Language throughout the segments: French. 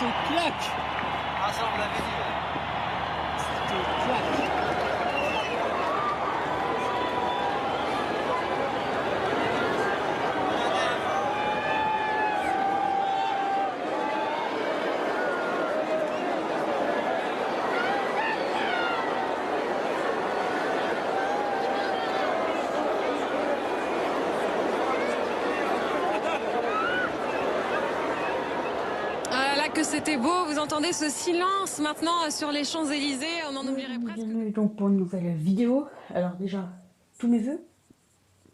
te claque. Ah ça on l'avait dit. Ça te claque. Ah là là, que c'était beau, vous entendez ce silence maintenant sur les Champs-Élysées, on en oublierait presque. Bienvenue donc pour une nouvelle vidéo. Alors déjà, tous mes vœux,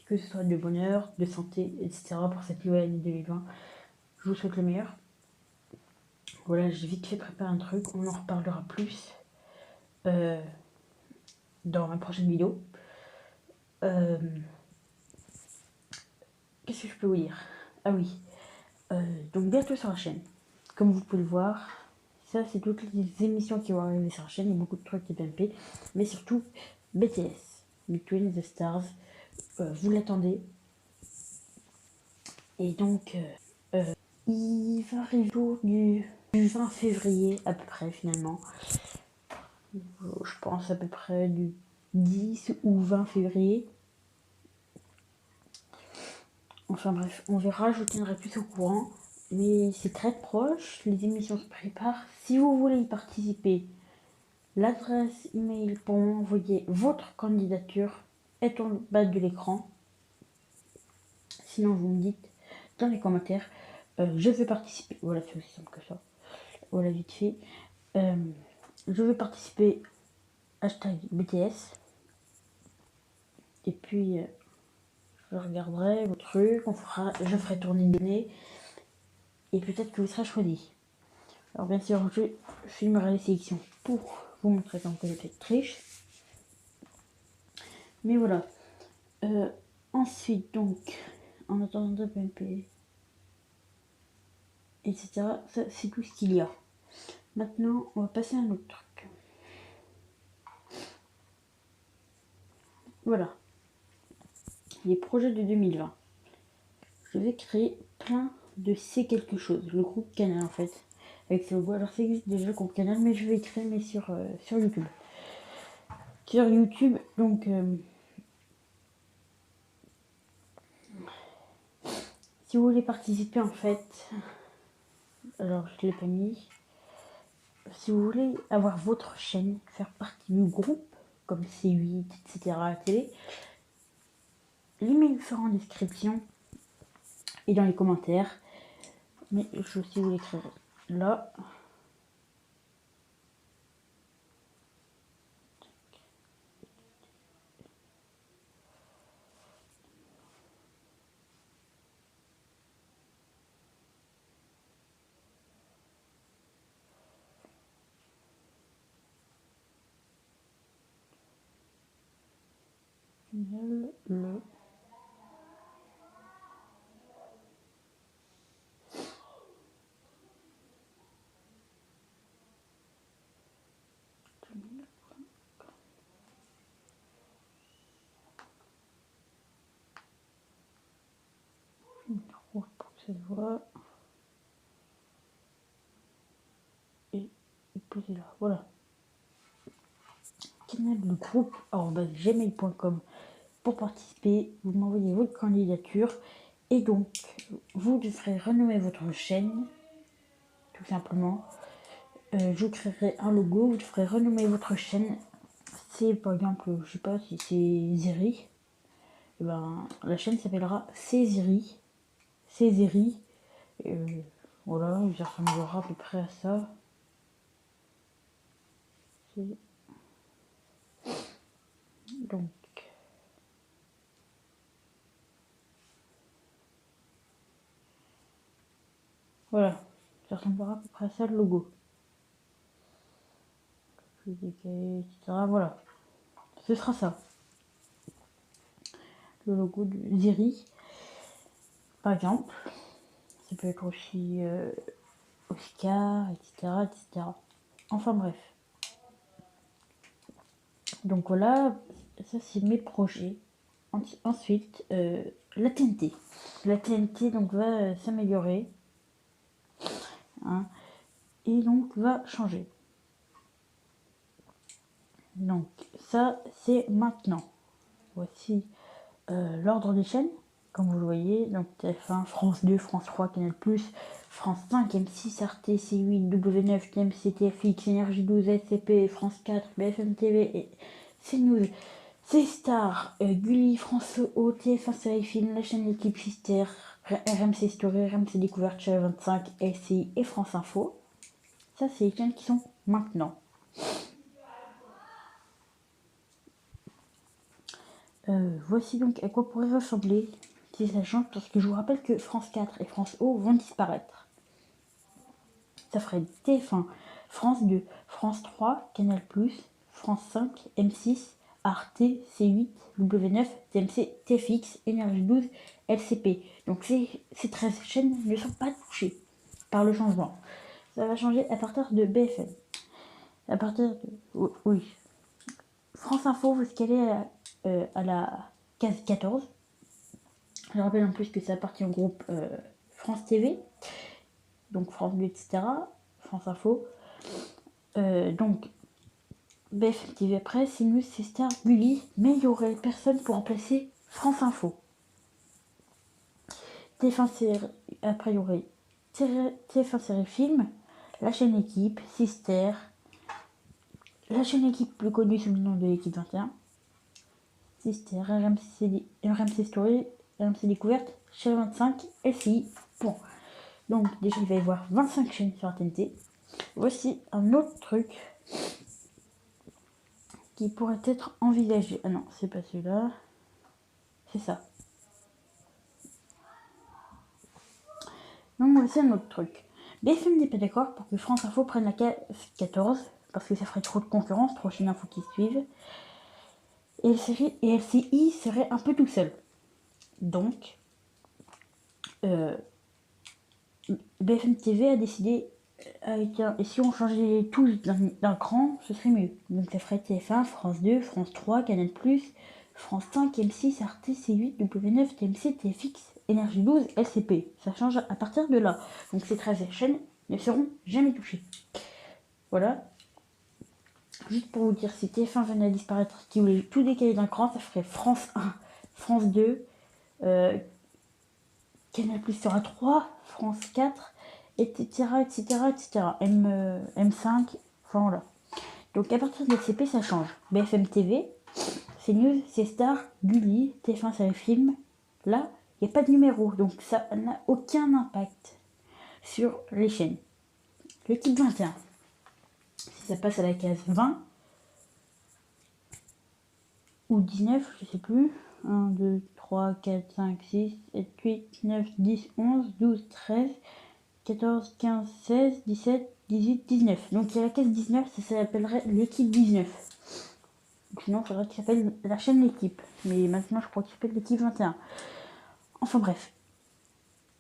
que ce soit de bonheur, de santé, etc. pour cette nouvelle année 2020. Je vous souhaite le meilleur. Voilà, j'ai vite fait préparer un truc, on en reparlera plus dans ma prochaine vidéo. Qu'est-ce que je peux vous dire? Ah oui, donc bientôt sur la chaîne. Comme vous pouvez le voir, ça c'est toutes les émissions qui vont arriver sur la chaîne. Il y a beaucoup de trucs TPMP, mais surtout BTS, Between the Stars. Vous l'attendez. Et donc, il va arriver autour du 20 février à peu près finalement. Je pense à peu près du 10 ou 20 février. Enfin bref, on verra, je vous tiendrai plus au courant. Mais c'est très proche, les émissions se préparent. Si vous voulez y participer, l'adresse email pour m'envoyer votre candidature est en bas de l'écran. Sinon, vous me dites dans les commentaires, je vais participer. Voilà, c'est aussi simple que ça. Voilà, vite fait. Je vais participer, hashtag BTS. Et puis, je regarderai vos trucs, je ferai tourner une donnée. Et peut-être que vous serez choisi. Alors bien sûr, je filmerai les sélections pour vous montrer comment vous faites triche. Mais voilà. Ensuite, donc, en attendant de PMP, etc. Ça, c'est tout ce qu'il y a. Maintenant, on va passer à un autre truc. Voilà. Les projets de 2020. Je vais créer plein de C'est quelque chose. Le groupe Canal, en fait. Avec ce logo. Alors, ça existe déjà, le groupe Canal, mais je vais créer, mais sur YouTube. Sur YouTube, donc... si vous voulez participer, en fait... Alors, je ne l'ai pas mis. Si vous voulez avoir votre chaîne, faire partie du groupe, comme C8, etc. à la télé, l'email sera en description et dans les commentaires. Mais je aussi vous l'écrirai là. Le pour que ça se voit. Et poser là. Voilà. Canal le groupe gmail.com pour participer. Vous m'envoyez votre candidature. Et donc, vous devrez renommer votre chaîne. Tout simplement. Je créerai un logo. Vous devrez renommer votre chaîne. C'est par exemple, je sais pas si c'est Zeri. Et ben, la chaîne s'appellera Céziri. Céziri. Voilà, ça ressemblera à peu près à ça. Donc, voilà, ça ressemblera à peu près à ça le logo. Etc. Voilà, ce sera ça. Le logo de Ziri, par exemple. Ça peut être aussi Oscar, etc., etc. Enfin bref. Donc voilà, ça c'est mes projets. Ensuite, la TNT. La TNT donc va s'améliorer. Hein. et donc va changer. Donc ça c'est maintenant. Voici l'ordre des chaînes, comme vous le voyez. Donc TF1, France 2, France 3, Canal+, France 5, M6, Arte, C8, W9, TMC, TFX, Énergie 12, SCP, France 4, BFM TV et CNews, C-Star, Gulli, France O, TF1 Série Film, la chaîne L'équipe Sister, RMC Story, RMC Découverte, Channel 25, LCI et France Info. Ça c'est les chaînes qui sont maintenant. Voici donc à quoi pourrait ressembler si ça change, parce que je vous rappelle que France 4 et France O vont disparaître. Ça ferait TF1, France 2, France 3, Canal+, France 5, M6, Arte, C8, W9, TMC, TFX, Énergie 12, LCP. Donc ces 13 chaînes ne sont pas touchées par le changement. Ça va changer à partir de BFM. À partir de... Oui. France Info, vous escalez à la case 14. Je rappelle en plus que ça appartient au groupe France TV, donc France 2, etc. France Info. Donc, BFM TV après, CNews, C-Star, Gulli, mais il y aurait personne pour remplacer France Info. TF1 série, après il y aurait TF1 série film, la chaîne Équipe, Sister, la chaîne Équipe plus connue sous le nom de l'équipe 21, Sister, RMC Story, RMC Découverte, Channel 25, LCI, bon. Donc déjà il va y avoir 25 chaînes sur la TNT. Voici un autre truc qui pourrait être envisagé. Ah non, c'est pas celui-là. C'est ça. Donc voici un autre truc. BFM n'est pas d'accord pour que France Info prenne la case 14, parce que ça ferait trop de concurrence, trop de chaînes infos qui suivent. Et LCI serait un peu tout seul. Donc, BFM TV a décidé, et si on changeait tous d'un cran, ce serait mieux. Donc ça ferait TF1, France 2, France 3, Canal+, France 5, M6, Arte, C8, W9, TMC, TFX, Énergie 12, LCP. Ça change à partir de là. Donc ces 13 chaînes ne seront jamais touchées. Voilà. Juste pour vous dire, si TF1 venait à disparaître, si vous voulez tout décaler d'un cran, ça ferait France 1, France 2, Canal+ sera 3, France 4, etc. M5, enfin voilà. Donc à partir de LCP, ça change. BFM TV, CNews, C-Star, Gulli, TF1 Série Film. Là, il n'y a pas de numéro, donc ça n'a aucun impact sur les chaînes. L'équipe 21, si ça passe à la case 20 ou 19, je sais plus. 1, 2, 3, 4, 5, 6, 7, 8, 9, 10, 11, 12, 13, 14, 15, 16, 17, 18, 19. Donc il y a la case 19, ça s'appellerait l'équipe 19. Sinon, il faudrait qu'il s'appelle la chaîne L'équipe. Mais maintenant, je crois qu'il s'appelle l'équipe 21. Enfin bref.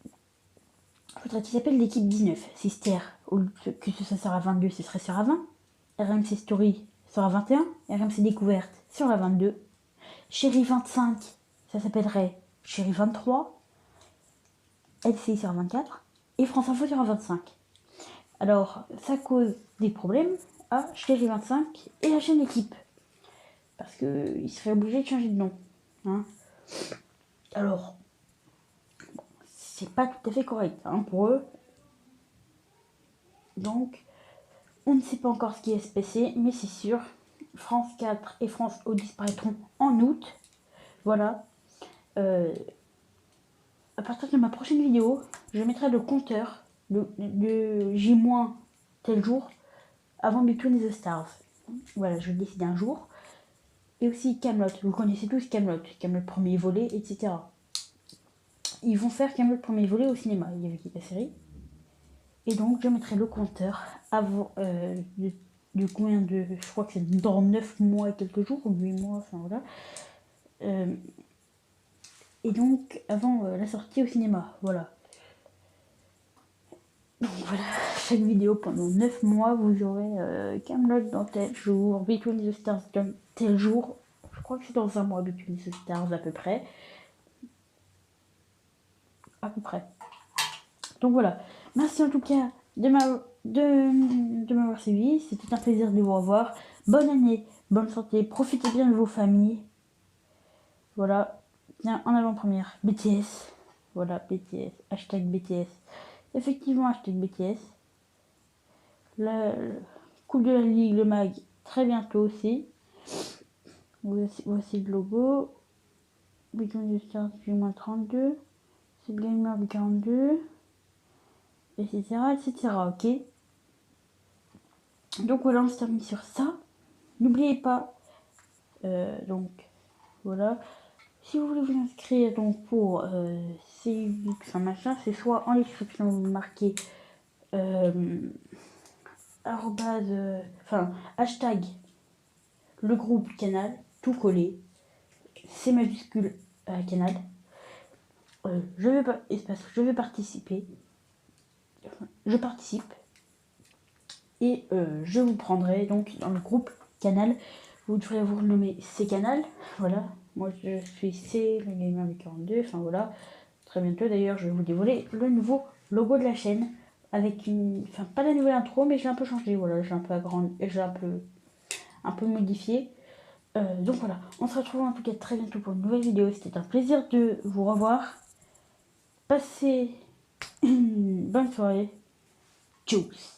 Il faudrait qu'il s'appelle l'équipe 19. Sister, au lieu que ça sera 22, ce serait sur la 20. RMC Story sera 21. RMC Découverte sur la 22. Chérie 25, ça s'appellerait Chérie 23. LCI sur 24. Et France Info sur 25. Alors, ça cause des problèmes à Chérie 25 et la chaîne Équipe. Parce qu'ils seraient obligés de changer de nom. Hein. Alors, bon, c'est pas tout à fait correct pour eux. Donc, on ne sait pas encore ce qui va se passer, mais c'est sûr, France 4 et France O disparaîtront en août. Voilà. À partir de ma prochaine vidéo, je mettrai le compteur de J- tel jour avant Between the Stars. Voilà, je vais le décider un jour. Et aussi Kaamelott, vous connaissez tous Kaamelott, Kaamelott premier volet, etc. Ils vont faire Kaamelott premier volet au cinéma, il y avait la série. Et donc je mettrai le compteur avant de combien de... Je crois que c'est dans 9 mois et quelques jours, ou 8 mois, enfin voilà. Et donc avant la sortie au cinéma, voilà. Donc voilà, chaque vidéo pendant 9 mois, vous aurez Kaamelott dans tel jour, Between the Stars dans tel jour. Je crois que c'est dans un mois, Between the Stars à peu près. À peu près. Donc voilà. Merci en tout cas de m'avoir suivi. C'était un plaisir de vous revoir. Bonne année, bonne santé, profitez bien de vos familles. Voilà, bien en avant-première, BTS. Voilà, BTS, hashtag BTS. Effectivement, hashtag BTS. La Coupe de la Ligue, le mag, très bientôt aussi. Voici le logo. Weekend du Stars du moins 32. C'est Gamer du 42. Etc. etc. Ok. Donc voilà, on se termine sur ça. N'oubliez pas. Donc voilà. Si vous voulez vous inscrire donc pour CUX, enfin machin, c'est soit en description vous marquez hashtag le groupe canal, tout collé, c'est majuscule canal. Je vais participer. Je participe. Et je vous prendrai donc dans le groupe canal. Vous devrez vous renommer C canal. Voilà. Moi je suis C, le gamer du 42. Enfin voilà. Très bientôt d'ailleurs je vais vous dévoiler le nouveau logo de la chaîne. Avec une. Enfin pas la nouvelle intro mais j'ai un peu changé. Voilà. J'ai un peu agrandi. J'ai un peu modifié. Donc voilà. On se retrouve en tout cas très bientôt pour une nouvelle vidéo. C'était un plaisir de vous revoir. Passez une bonne soirée. Tchuss.